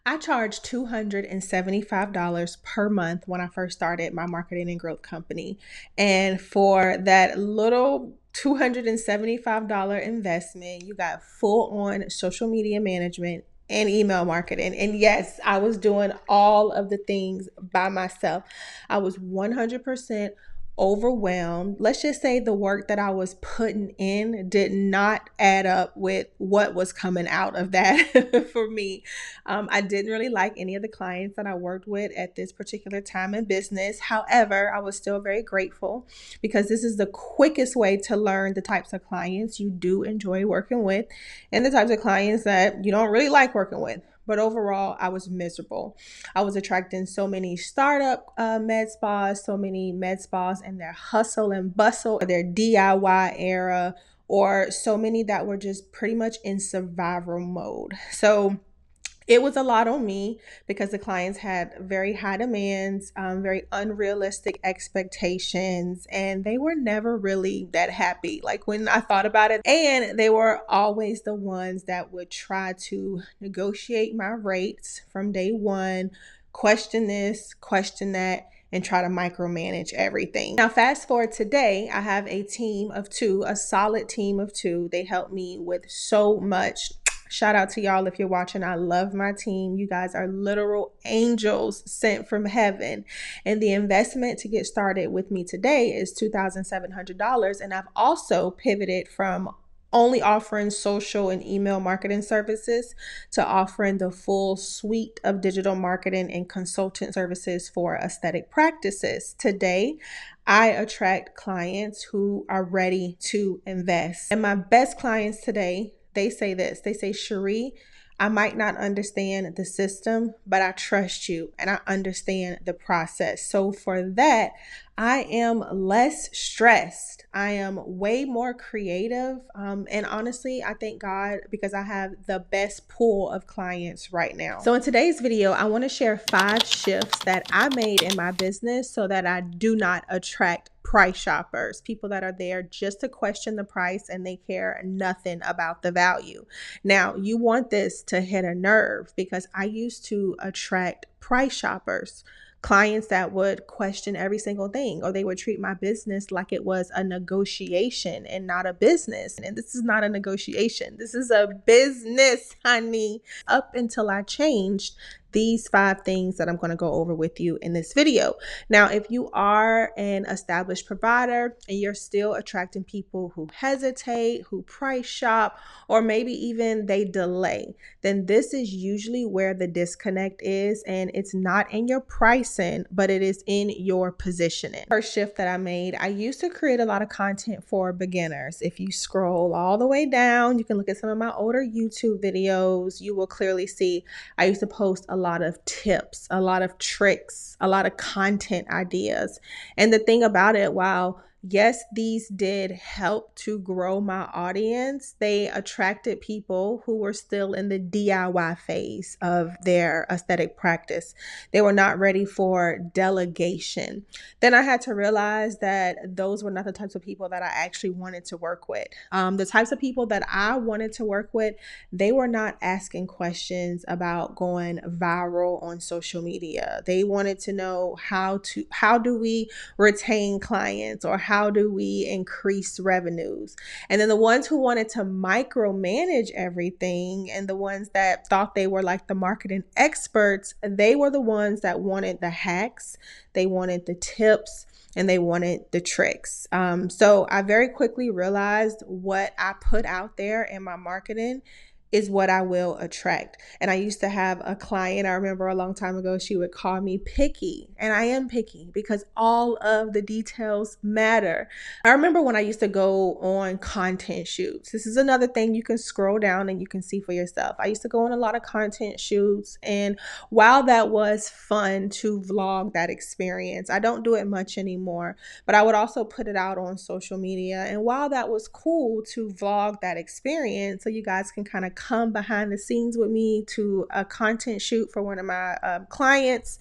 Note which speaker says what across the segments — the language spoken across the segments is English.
Speaker 1: I charged $275 per month when I first started my marketing and growth company. And for that little $275 investment, you got full on social media management and email marketing. And yes, I was doing all of the things by myself. I was 100% overwhelmed. Let's just say the work that I was putting in did not add up with what was coming out of that for me. I didn't really like any of the clients that I worked with at this particular time in business. However, I was still very grateful because this is the quickest way to learn the types of clients you do enjoy working with and the types of clients that you don't really like working with. But overall, I was miserable. I was attracting so many startup med spas, so many med spas and their hustle and bustle, their DIY era, or so many that were just pretty much in survival mode. So it was a lot on me because the clients had very high demands, very unrealistic expectations, and they were never really that happy. Like when I thought about it, and they were always the ones that would try to negotiate my rates from day one, question this, question that, and try to micromanage everything. Now, fast forward today, I have a team of two, a solid team of two. They help me with so much. Shout out to y'all if you're watching. I love my team. You guys are literal angels sent from heaven. And the investment to get started with me today is $2,700. And I've also pivoted from only offering social and email marketing services to offering the full suite of digital marketing and consultant services for aesthetic practices. Today, I attract clients who are ready to invest. And my best clients today, they say this. They say, Cheri, I might not understand the system, but I trust you and I understand the process. So for that, I am less stressed. I am way more creative. And honestly, I thank God because I have the best pool of clients right now. So in today's video, I want to share 5 shifts that I made in my business so that I do not attract price shoppers, people that are there just to question the price and they care nothing about the value. Now, you want this to hit a nerve because I used to attract price shoppers, clients that would question every single thing, or they would treat my business like it was a negotiation and not a business. And this is not a negotiation. This is a business, honey. Up until I changed these 5 things that I'm going to go over with you in this video. Now, if you are an established provider and you're still attracting people who hesitate, who price shop, or maybe even they delay, then this is usually where the disconnect is. And it's not in your pricing, but it is in your positioning. First shift that I made, I used to create a lot of content for beginners. If you scroll all the way down, you can look at some of my older YouTube videos. You will clearly see I used to post a lot of tips, a lot of tricks, a lot of content ideas. And the thing about it, while yes, these did help to grow my audience, they attracted people who were still in the DIY phase of their aesthetic practice. They were not ready for delegation. Then I had to realize that those were not the types of people that I actually wanted to work with. The types of people that I wanted to work with, they were not asking questions about going viral on social media. They wanted to know how do we retain clients, or how do we increase revenues? And then the ones who wanted to micromanage everything and the ones that thought they were like the marketing experts, they were the ones that wanted the hacks, they wanted the tips, and they wanted the tricks. So I very quickly realized what I put out there in my marketing is what I will attract. And I used to have a client, I remember a long time ago, she would call me picky. And I am picky because all of the details matter. I remember when I used to go on content shoots. This is another thing you can scroll down and you can see for yourself. I used to go on a lot of content shoots. And while that was fun to vlog that experience, I don't do it much anymore, but I would also put it out on social media. And while that was cool to vlog that experience, so you guys can kind of come behind the scenes with me to a content shoot for one of my clients,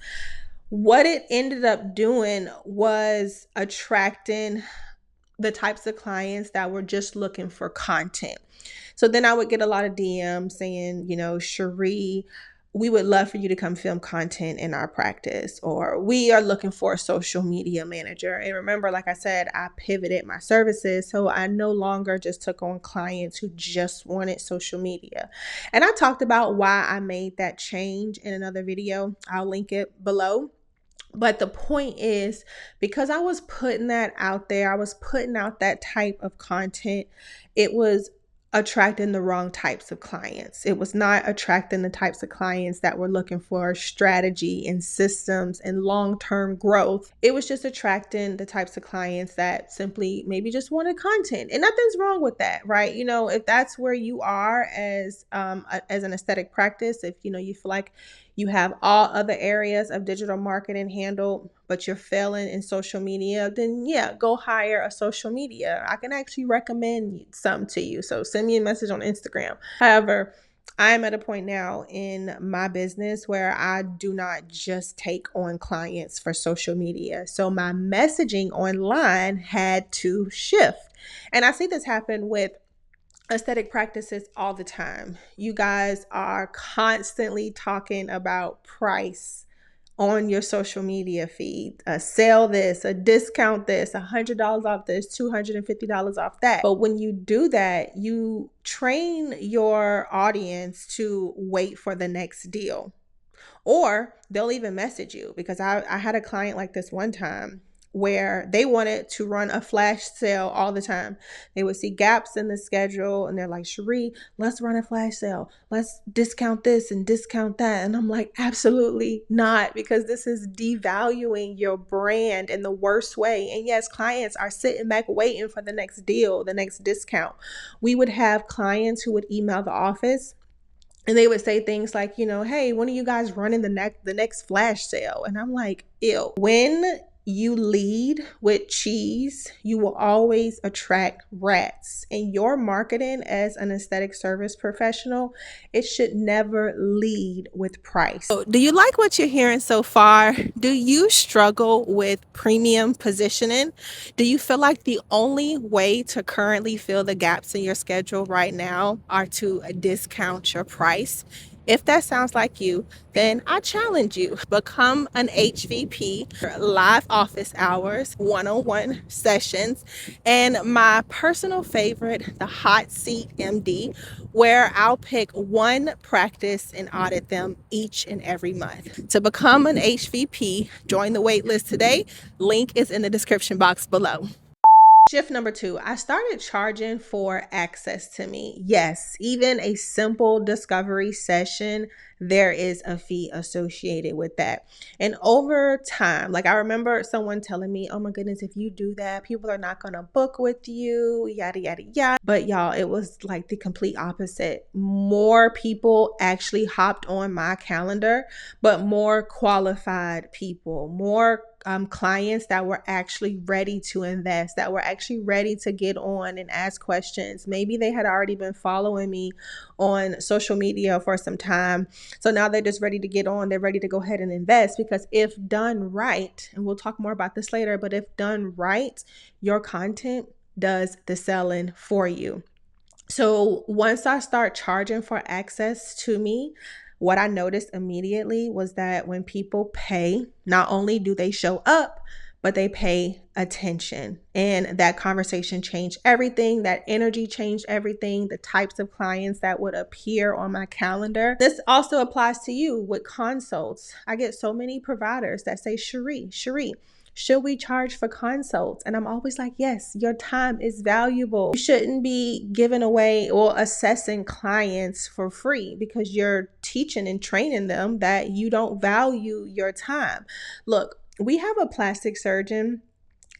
Speaker 1: what it ended up doing was attracting the types of clients that were just looking for content. So then I would get a lot of DMs saying, Cheri, we would love for you to come film content in our practice, or we are looking for a social media manager. And remember, like I said, I pivoted my services, so I no longer just took on clients who just wanted social media. And I talked about why I made that change in another video. I'll link it below. But the point is, because I was putting that out there, I was putting out that type of content, it was attracting the wrong types of clients. It was not attracting the types of clients that were looking for strategy and systems and long-term growth. It was just attracting the types of clients that simply maybe just wanted content. And nothing's wrong with that, right? You know, if that's where you are as an aesthetic practice, if you know you feel like you have all other areas of digital marketing handled, but you're failing in social media, then yeah, go hire a social media. I can actually recommend some to you. So send me a message on Instagram. However, I'm at a point now in my business where I do not just take on clients for social media. So my messaging online had to shift. And I see this happen with aesthetic practices all the time. You guys are constantly talking about price on your social media feed. Sell this, a discount this, $100 off this, $250 off that. But when you do that, you train your audience to wait for the next deal. Or they'll even message you, because I had a client like this one time where they wanted to run a flash sale all the time. They would see gaps in the schedule and they're like, Cheri, let's run a flash sale. Let's discount this and discount that. And I'm like, absolutely not, because this is devaluing your brand in the worst way. And yes, clients are sitting back waiting for the next deal, the next discount. We would have clients who would email the office and they would say things like, you know, hey, when are you guys running the next flash sale? And I'm like, ew. When you lead with cheese, you will always attract rats. And your marketing as an aesthetic service professional, it should never lead with price. So, do you like what you're hearing so far? Do you struggle with premium positioning? Do you feel like the only way to currently fill the gaps in your schedule right now are to discount your price? If that sounds like you, then I challenge you, become an HVP, live office hours, one-on-one sessions, and my personal favorite, the hot seat MD, where I'll pick one practice and audit them each and every month. To become an HVP, join the waitlist today. Link is in the description box below. Shift number 2, I started charging for access to me. Yes, even a simple discovery session, there is a fee associated with that. And over time, like I remember someone telling me, oh my goodness, if you do that, people are not going to book with you, yada, yada, yada. But y'all, it was like the complete opposite. More people actually hopped on my calendar, but more qualified people, more clients that were actually ready to invest, that were actually ready to get on and ask questions. Maybe they had already been following me on social media for some time. So now they're just ready to get on. They're ready to go ahead and invest, because if done right, and we'll talk more about this later, but if done right, your content does the selling for you. So once I start charging for access to me, what I noticed immediately was that when people pay, not only do they show up, but they pay attention. And that conversation changed everything. That energy changed everything. The types of clients that would appear on my calendar. This also applies to you with consults. I get so many providers that say, Cheri, should we charge for consults? And I'm always like, yes, your time is valuable. You shouldn't be giving away or assessing clients for free because you're teaching and training them that you don't value your time. Look, we have a plastic surgeon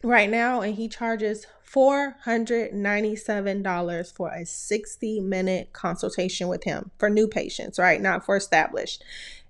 Speaker 1: right now, and he charges $497 for a 60-minute consultation with him for new patients, right? Not for established.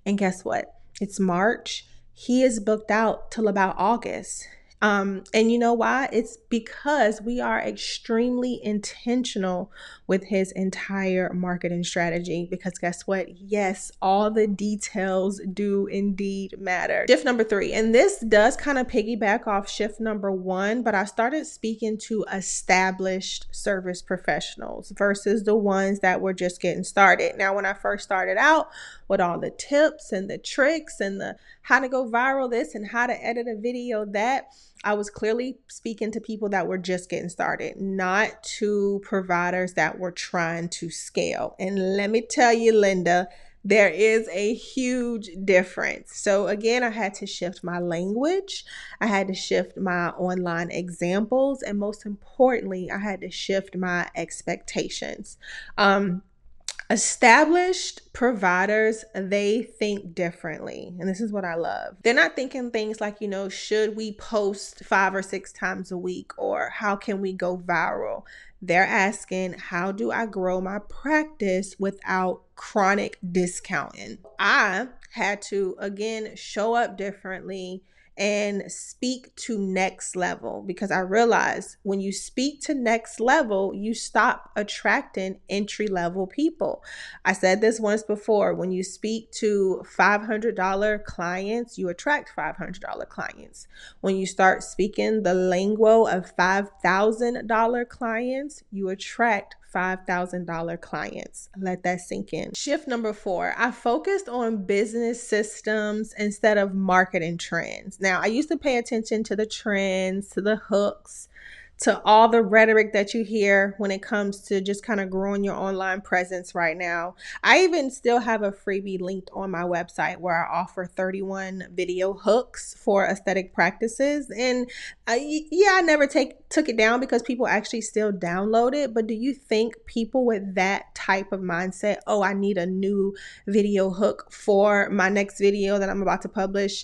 Speaker 1: And guess what? It's March. He is booked out till about August. And you know why? It's because we are extremely intentional with his entire marketing strategy, because guess what? Yes, all the details do indeed matter. Shift number 3, and this does kind of piggyback off shift number 1, but I started speaking to established service professionals versus the ones that were just getting started. Now, when I first started out with all the tips and the tricks and the how to go viral this and how to edit a video that, I was clearly speaking to people that were just getting started, not to providers that were trying to scale. And let me tell you, Linda, there is a huge difference. So again, I had to shift my language. I had to shift my online examples. And most importantly, I had to shift my expectations. Established providers, they think differently. And this is what I love. They're not thinking things like, should we post 5 or 6 times a week, or how can we go viral? They're asking, how do I grow my practice without chronic discounting? I had to, again, show up differently and speak to next level, because I realized when you speak to next level, you stop attracting entry level people. I said this once before, when you speak to $500 clients, you attract $500 clients. When you start speaking the lingo of $5,000 clients, you attract $5,000 clients. Let that sink in. Shift number 4, I focused on business systems instead of marketing trends. Now, I used to pay attention to the trends, to the hooks, to all the rhetoric that you hear when it comes to just kind of growing your online presence right now. I even still have a freebie linked on my website where I offer 31 video hooks for aesthetic practices. And I never took it down because people actually still download it. But do you think people with that type of mindset, oh, I need a new video hook for my next video that I'm about to publish,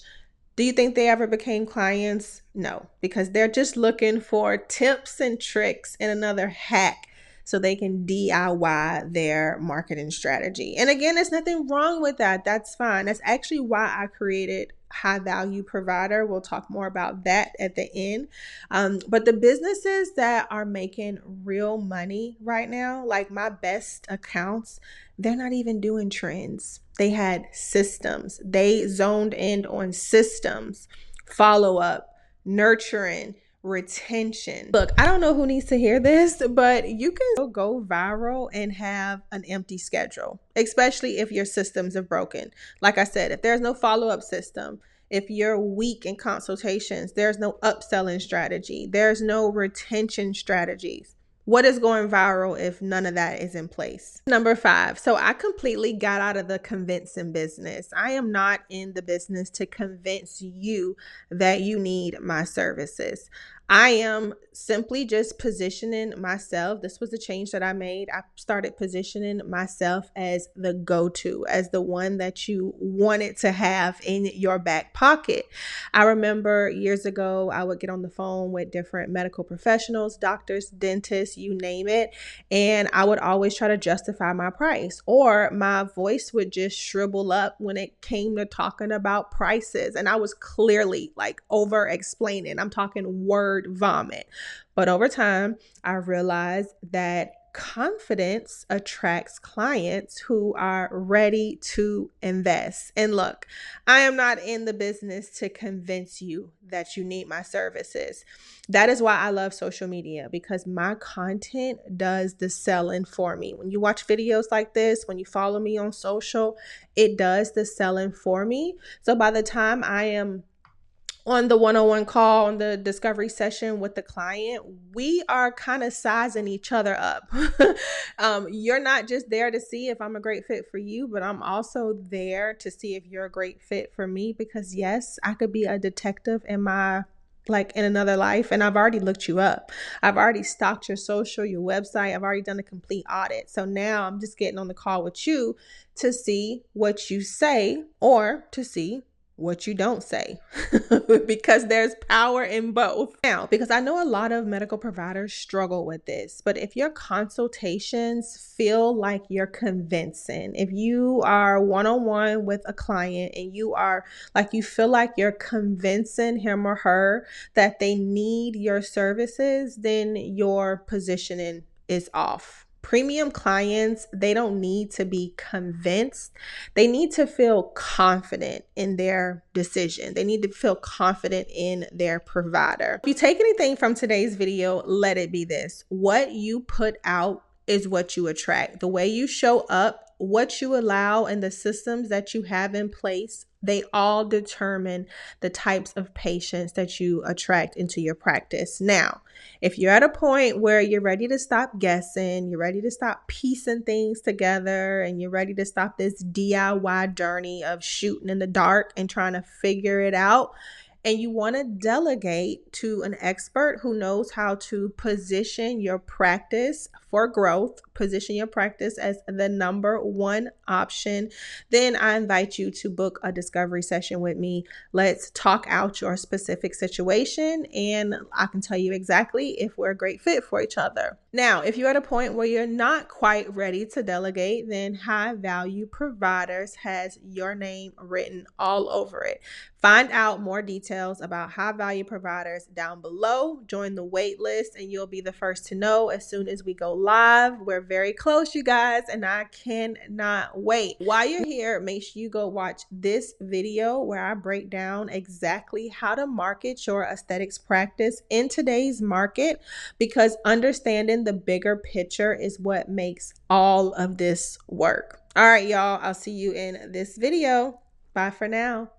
Speaker 1: do you think they ever became clients? No, because they're just looking for tips and tricks and another hack so they can DIY their marketing strategy. And again, there's nothing wrong with that. That's fine. That's actually why I created High Value Provider. We'll talk more about that at the end. But the businesses that are making real money right now, like my best accounts, they're not even doing trends. They had systems. They zoned in on systems, follow up, nurturing, retention. Look, I don't know who needs to hear this, but you can go viral and have an empty schedule, especially if your systems are broken. Like I said, if there's no follow-up system, if you're weak in consultations, there's no upselling strategy, there's no retention strategies. What is going viral if none of that is in place? Number 5. So I completely got out of the convincing business. I am not in the business to convince you that you need my services. I am simply just positioning myself. This was a change that I made. I started positioning myself as the go-to, as the one that you wanted to have in your back pocket. I remember years ago, I would get on the phone with different medical professionals, doctors, dentists, you name it, and I would always try to justify my price, or my voice would just shrivel up when it came to talking about prices. And I was clearly like over explaining. I'm talking word vomit. But over time, I realized that confidence attracts clients who are ready to invest. And look, I am not in the business to convince you that you need my services. That is why I love social media, because my content does the selling for me. When you watch videos like this, when you follow me on social, it does the selling for me. So by the time I am on the one-on-one call, on the discovery session with the client, we are kind of sizing each other up. You're not just there to see if I'm a great fit for you, but I'm also there to see if you're a great fit for me, because yes, I could be a detective in another life, and I've already looked you up. I've already stalked your social, your website. I've already done a complete audit. So now I'm just getting on the call with you to see what you say, or to see what you don't say, because there's power in both. Now, because I know a lot of medical providers struggle with this, but if your consultations feel like you're convincing, if you are one-on-one with a client and you feel like you're convincing him or her that they need your services, then your positioning is off. Premium clients, they don't need to be convinced. They need to feel confident in their decision. They need to feel confident in their provider. If you take anything from today's video, let it be this: what you put out is what you attract. The way you show up, what you allow, and the systems that you have in place, they all determine the types of patients that you attract into your practice. Now, if you're at a point where you're ready to stop guessing, you're ready to stop piecing things together, and you're ready to stop this DIY journey of shooting in the dark and trying to figure it out, and you want to delegate to an expert who knows how to position your practice for growth, position your practice as the number one option, then I invite you to book a discovery session with me. Let's talk out your specific situation, and I can tell you exactly if we're a great fit for each other. Now, if you're at a point where you're not quite ready to delegate, then High Value Providers has your name written all over it. Find out more details about High Value Providers down below. Join the wait list and you'll be the first to know as soon as we go live. We're very close, you guys, and I cannot wait. While you're here, make sure you go watch this video where I break down exactly how to market your aesthetics practice in today's market, because understanding the bigger picture is what makes all of this work. All right, y'all, I'll see you in this video. Bye for now.